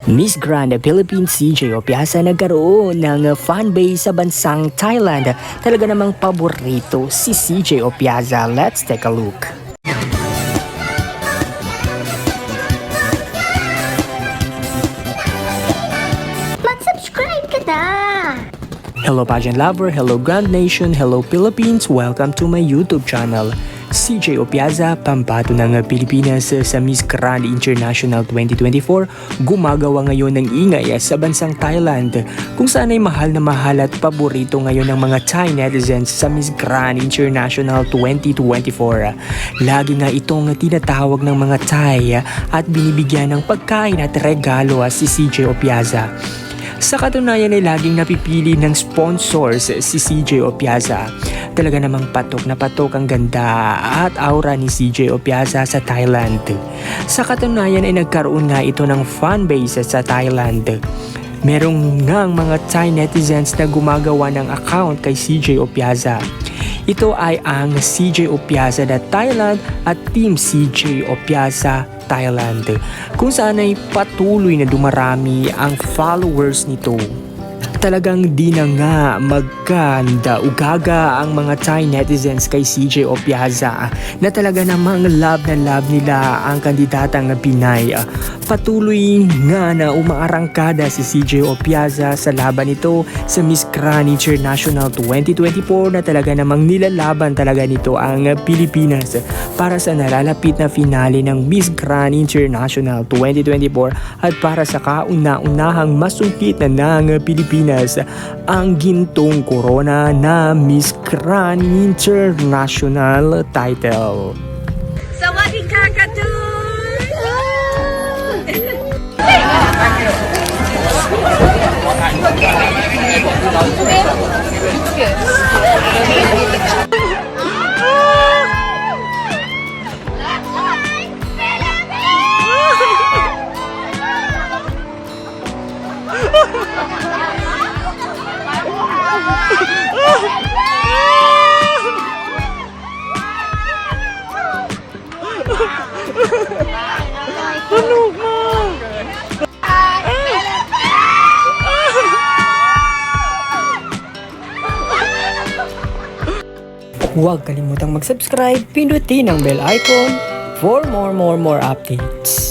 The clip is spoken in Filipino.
Miss Grand Philippines CJ Opiasa nagkaroon ng fanbase sa bansang Thailand. Talaga namang paborito si CJ Opiasa. Let's take a look. Mag-subscribe ka na! Hello pageant lover, hello Grand Nation, hello Philippines, welcome to my YouTube channel. CJ Opiasa, pambato ng Pilipinas sa Miss Grand International 2024, gumagawa ngayon ng ingay sa bansang Thailand, kung saan ay mahal na mahal at paborito ngayon ng mga Thai netizens sa Miss Grand International 2024. Lagi nga itong tinatawag ng mga Thai at binibigyan ng pagkain at regalo si CJ Opiasa. Sa katunayan ay laging napipili ng sponsors si CJ Opiasa. Talaga namang patok na patok ang ganda at aura ni CJ Opiasa sa Thailand. Sa katunayan ay nagkaroon nga ito ng fanbase sa Thailand. Merong ngang mga Thai netizens na gumagawa ng account kay CJ Opiasa. Ito ay ang CJ Opiasa Thailand at Team CJ Opiasa Thailand, kung saan ay patuloy na dumarami ang followers nito. Talagang di na nga magkanda ugaga ang mga Thai netizens kay CJ Opiasa na talaga namang love na love nila ang kandidatang Pinay. Patuloy nga na umaarangkada si CJ Opiasa sa laban nito sa Miss Grand International 2024 na talaga namang nilalaban talaga nito ang Pilipinas para sa nalalapit na finale ng Miss Grand International 2024 at para sa kauna-unahang masungkit na ng Pilipinas ang gintong corona na Miss Grand International title. Sawadee ka, Katoon! Huwag kalimutang mag-subscribe, pindutin ang bell icon for more updates.